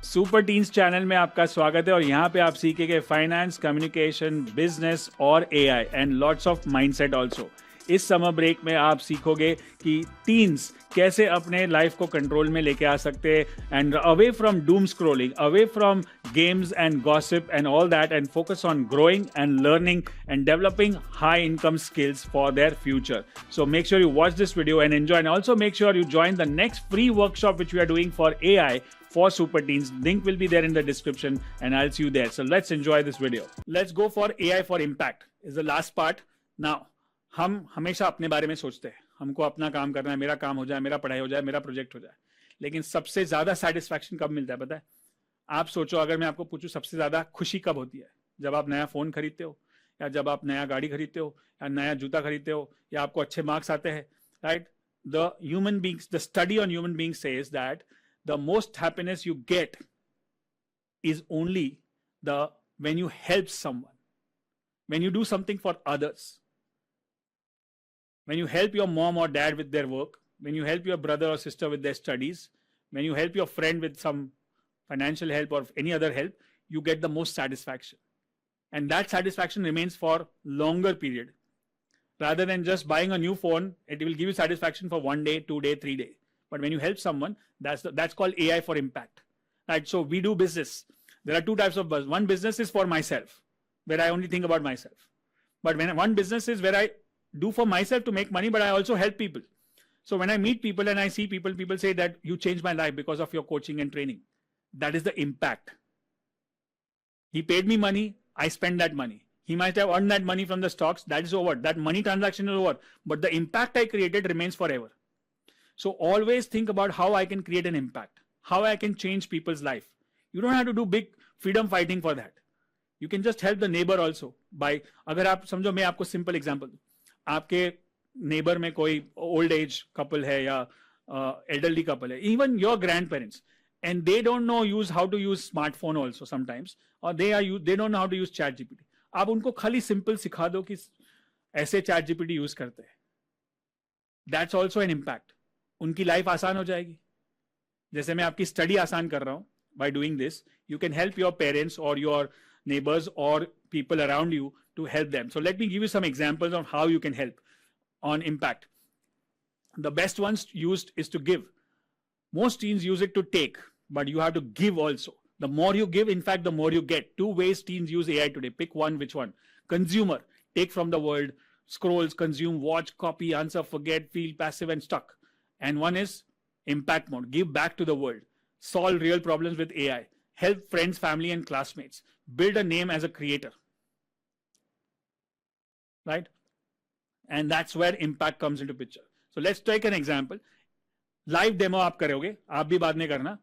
Super teens channel में आपका स्वागत है और यहाँ पे आप सीखेंगे फाइनेंस, कम्युनिकेशन, बिजनेस और AI and lots of mindset also. इस समर ब्रेक में आप सीखोगे कि टीन्स कैसे अपने लाइफ को कंट्रोल में लेके आ सकते हैं and away from Doom scrolling, away from games and gossip and all that and focus on growing and learning and developing high income skills for their future. So make sure you watch this video and enjoy, and also make sure you join the next free workshop which we are doing for AI for super teens. Link will be there in the description and I'll see you there. So let's enjoy this video. Let's go for AI for impact is the last part. Now हम हमेशा अपने बारे में सोचते हैं, हमको अपना काम करना है, मेरा काम हो जाए, मेरा पढ़ाई हो जाए, मेरा प्रोजेक्ट हो जाए। लेकिन सबसे ज्यादा सेटिस्फैक्शन कब मिलता है पता है? आप सोचो, अगर मैं आपको पूछूं सबसे ज्यादा खुशी कब होती है? जब आप नया फोन खरीदते हो, या जब आप नया गाड़ी खरीदते हो, या नया जूता खरीदते हो, या आपको अच्छे मार्क्स आते हैं, right? The human beings, the study on human beings says that the most happiness you get is only when you help someone, when you do something for others, when you help your mom or dad with their work, when you help your brother or sister with their studies, when you help your friend with some financial help or any other help, you get the most satisfaction. And that satisfaction remains for longer period. Rather than just buying a new phone, it will give you satisfaction for 1 day, 2 day, 3 day. But when you help someone, that's called AI for impact, right? So we do business. There are two types of business. One business is for myself, where I only think about myself. But when one business is where I do for myself to make money, but I also help people. So when I meet people and I see people, people say that you changed my life because of your coaching and training. That is the impact. He paid me money, I spent that money. He might have earned that money from the stocks. That is over. That money transaction is over. But the impact I created remains forever. So always think about how I can create an impact, how I can change people's life. You don't have to do big freedom fighting for that. You can just help the neighbor also by, अगर आप समझो, मैं आपको simple example दूं, आपके neighbor में कोई old age couple है या elderly couple है, even your grandparents, and they don't know how to use smartphone also sometimes, or they don't know how to use chat GPT. आप उनको खाली simple सिखा दो कि ऐसे chat GPT use करते हैं. That's also an impact. उनकी लाइफ आसान हो जाएगी. जैसे मैं आपकी स्टडी आसान कर रहा हूं by doing this, you can help your parents or your neighbors or people around you to help them. So let me give you some examples of how you can help on impact. The best ones used is to give. Most teens use it to take, but you have to give also. The more you give, in fact, the more you get. Two ways teens use AI today. Pick one, which one? Consumer, take from the world, scrolls, consume, watch, copy, answer, forget, feel passive and stuck. And one is impact mode, give back to the world, solve real problems with AI, help friends, family and classmates, build a name as a creator, right? And that's where impact comes into picture. So let's take an example. Live demo आप करोगे, आप भी बाद में करना.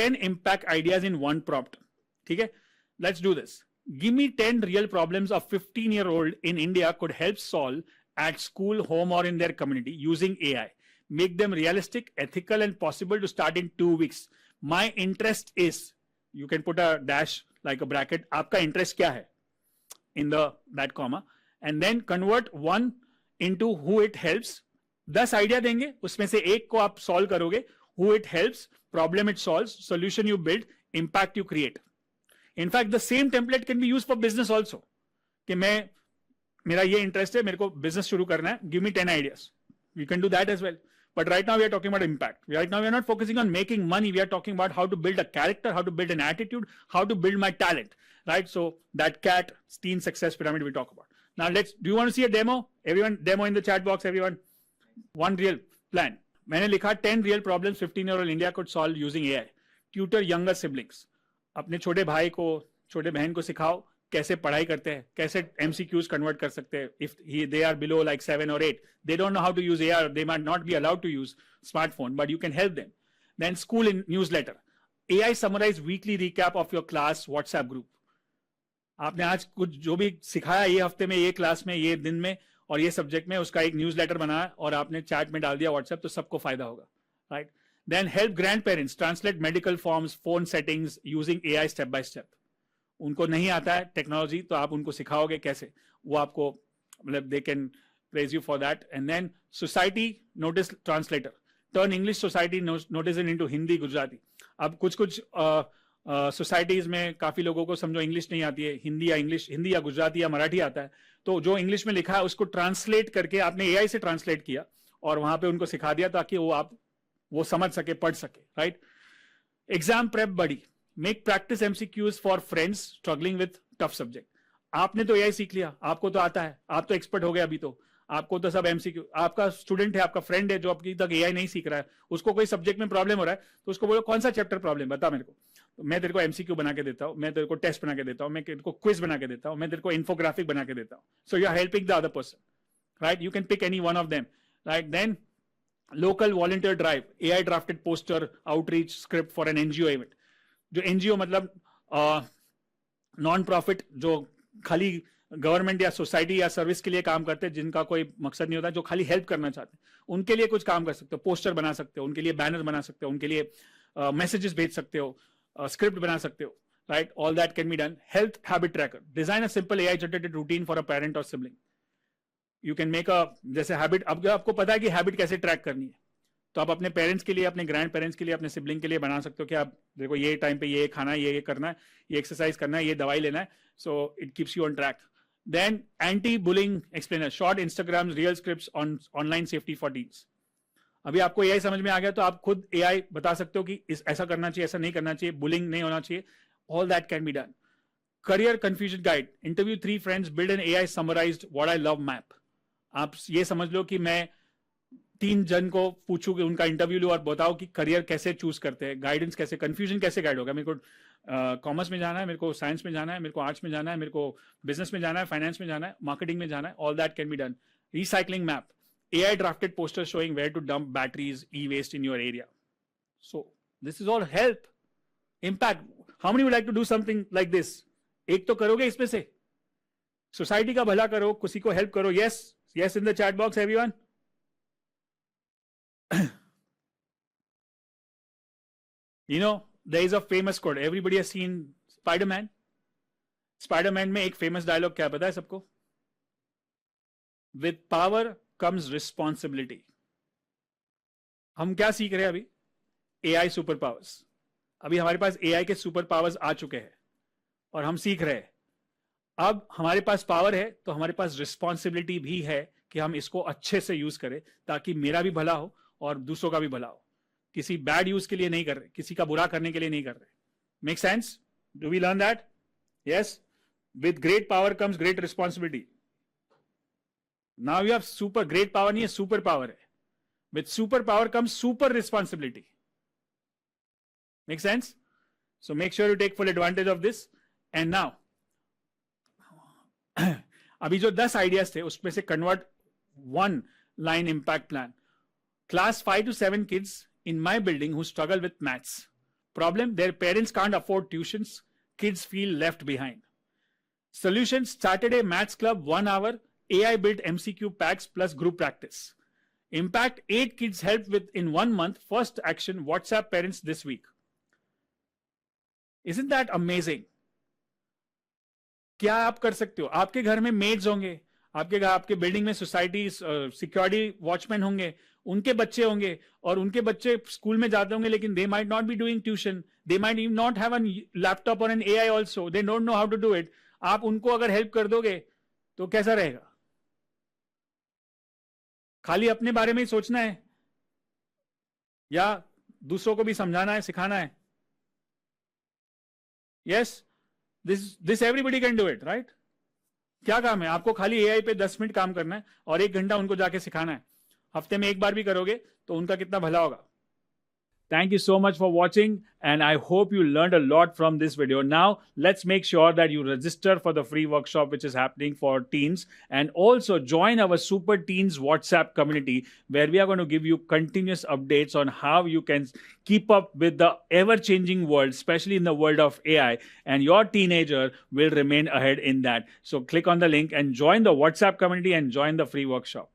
10 impact ideas in one prompt. ठीक है? Let's do this. Give me 10 real problems a 15-year-old in India could help solve at school, home or in their community using AI. Make them realistic, ethical and possible to start in 2 weeks. My interest is, you can put a dash like a bracket, आपका interest क्या है in that comma, and then convert one into who it helps. 10 idea देंगे, उसमें से एक को आप solve करोगे, who it helps, problem it solves, solution you build, impact you create. In fact, the same template can be used for business also. कि मेरा ये interest है, मेरे को business शुरू करना है, give me 10 ideas. You can do that as well. But right now we are talking about impact. Right now we are not focusing on making money. We are talking about how to build a character, how to build an attitude, how to build my talent, right? So that CAT, teen success pyramid we talk about. Now do you want to see a demo? Everyone, demo in the chat box, everyone. One real plan. मैंने लिखा 10 real problems 15-year-old India could solve using AI. Tutor younger siblings. अपने छोटे भाई को, छोटे बहन को सिखाओ कैसे पढ़ाई करते हैं, कैसे MCQs कन्वर्ट कर सकते हैं. If they are below like 7 or 8, they don't know how to use AI, they might not be allowed to use smartphone, but you can help them. Then school in newsletter. AI summarize weekly recap of your class WhatsApp group. आपने आज कुछ जो भी सिखाया ये हफ्ते में, ये क्लास में, ये दिन में और ये सब्जेक्ट में, उसका एक न्यूज़लेटर बनाया और आपने चैट में डाल दिया WhatsApp, तो सबको फायदा होगा, right? Then help grandparents translate medical forms, phone settings using AI step by step. उनको नहीं आता है टेक्नोलॉजी, तो आप उनको सिखाओगे कैसे, वो आपको मतलब they can praise you for that. And then society notice translator, turn English society notice into Hindi, Gujarati. अब कुछ सोसाइटीज में काफी लोगों को समझो इंग्लिश नहीं आती है, हिंदी या गुजराती या मराठी आता है, तो जो इंग्लिश में लिखा है उसको ट्रांसलेट करके आपने एआई से ट्रांसलेट किया और वहां पे उनको सिखा दिया ताकि वो समझ सके, पढ़ सके, right? Exam prep buddy, make practice MCQs for friends struggling with tough subject. आपने तो एआई सीख लिया, आपको तो आता है, आप तो एक्सपर्ट हो गए, अभी तो आपको तो सब एमसीक्यू, आपका स्टूडेंट है, आपका फ्रेंड है जो अभी तक एआई नहीं सीख रहा है, उसको कोई सब्जेक्ट में प्रॉब्लम हो रहा है, तो उसको बोलो कौन सा चैप्टर प्रॉब्लम, बता मेरे को, तो मैं तेरे को एमसीक्यू बना के देता हूं, मैं तेरे को टेस्ट बना के देता हूं, मैं तेरे को क्विज बना के देता हूं, मैं तेरे को इन्फोग्राफिक बना के देता हूं। So you are helping the other person, right? You can pick any one of them, right? Then local volunteer drive, AI drafted poster outreach script for an NGO event. जो एनजीओ मतलब non profit, जो खाली government या society या service के लिए काम करते हैं, जिनका कोई मकसद नहीं होता, जो खाली हेल्प करना चाहते हैं, उनके लिए कुछ काम कर सकते हो, पोस्टर बना सकते हो, उनके लिए बैनर बना सकते हो, उनके लिए मैसेजेस भेज सकते हो, स्क्रिप्ट बना सकते हो, right? All that can be done. Health habit tracker, design a simple AI generated routine for a parent और sibling. You can make a, जैसे हैबिट, अब आपको पता है कि हैबिट कैसे ट्रैक करनी है, तो आप अपने पेरेंट्स के लिए, अपने ग्रैंड पेरेंट्स के लिए, अपने सिबलिंग के लिए बना सकते हो कि आप देखो ये टाइम पे ये खाना है, ये करना है, ये एक्सरसाइज करना है, ये दवाई लेना है, so it keeps you on track. Then anti-bullying explainer, short Instagram real scripts on online safety for teens. अभी आपको एआई समझ में आ गया तो आप खुद एआई बता सकते हो कि ऐसा करना चाहिए, ऐसा नहीं करना चाहिए, बुलिंग नहीं होना चाहिए, all that can be done. Career confusion guide, interview 3 friends, build an AI summarized what I love map. आप ये समझ लो कि मैं 3 जन को पूछूं कि उनका इंटरव्यू लूं और बताओ कि करियर कैसे चूज करते हैं, गाइडेंस कैसे, कंफ्यूजन कैसे गाइड होगा, मेरे को कॉमर्स में जाना है, मेरे को साइंस में जाना है, मेरे को आर्ट्स में जाना है, मेरे को बिजनेस में जाना है, फाइनेंस में जाना है, मार्केटिंग में जाना है, all that can be done. Recycling map, AI drafted poster showing where to dump batteries, e waste in your area. So this is all help, impact. How many would like to do something like this? एक तो करोगे इसमें से, society का भला करो, किसी को हेल्प करो। Yes yes in the chat box everyone. You know, there is a famous quote. Everybody has seen Spider-Man. Spider-Man में एक famous dialogue क्या पता है सबको? With power comes responsibility. हम क्या सीख रहे हैं अभी? AI super powers. अभी हमारे पास AI के सुपर पावर्स आ चुके हैं और हम सीख रहे हैं। अब हमारे पास पावर है तो हमारे पास रिस्पॉन्सिबिलिटी भी है कि हम इसको अच्छे से यूज करें ताकि मेरा भी भला हो और दूसरों का भी भला हो। किसी बैड यूज के लिए नहीं कर रहे, किसी का बुरा करने के लिए नहीं कर रहे। Make sense? Do we learn that? Yes. With great power comes great responsibility. Now you have super, great power नहीं है, सुपर पावर है। With super power comes super responsibility. Make sense? So make sure you take full advantage of this. And now अभी जो 10 ideas थे उसमें से convert 1 line impact plan. Class 5 to 7 kids in my building who struggle with maths. Problem, their parents can't afford tuitions. Kids feel left behind. Solution, started a maths club, 1 hour, AI built MCQ packs plus group practice. Impact, 8 kids helped with in 1 month. First action, WhatsApp parents this week. Isn't that amazing? क्या आप कर सकते हो? आपके घर में maids होंगे, आपके बिल्डिंग में सोसाइटी सिक्योरिटी वॉचमैन होंगे, उनके बच्चे होंगे और उनके बच्चे स्कूल में जाते होंगे, लेकिन they might not be doing tuition, they might not have an laptop और an AI also, they don't know how to do it. आप उनको अगर हेल्प कर दोगे तो कैसा रहेगा? खाली अपने बारे में ही सोचना है या दूसरों को भी समझाना है, सिखाना है? Yes, this everybody can do it, right? क्या काम है आपको? खाली एआई पे 10 मिनट काम करना है और 1 घंटा उनको जाके सिखाना है। हफ्ते में 1 बार भी करोगे तो उनका कितना भला होगा। Thank you so much for watching, and I hope you learned a lot from this video. Now, let's make sure that you register for the free workshop which is happening for teens, and also join our Super Teens WhatsApp community where we are going to give you continuous updates on how you can keep up with the ever-changing world, especially in the world of AI, and your teenager will remain ahead in that. So click on the link and join the WhatsApp community and join the free workshop.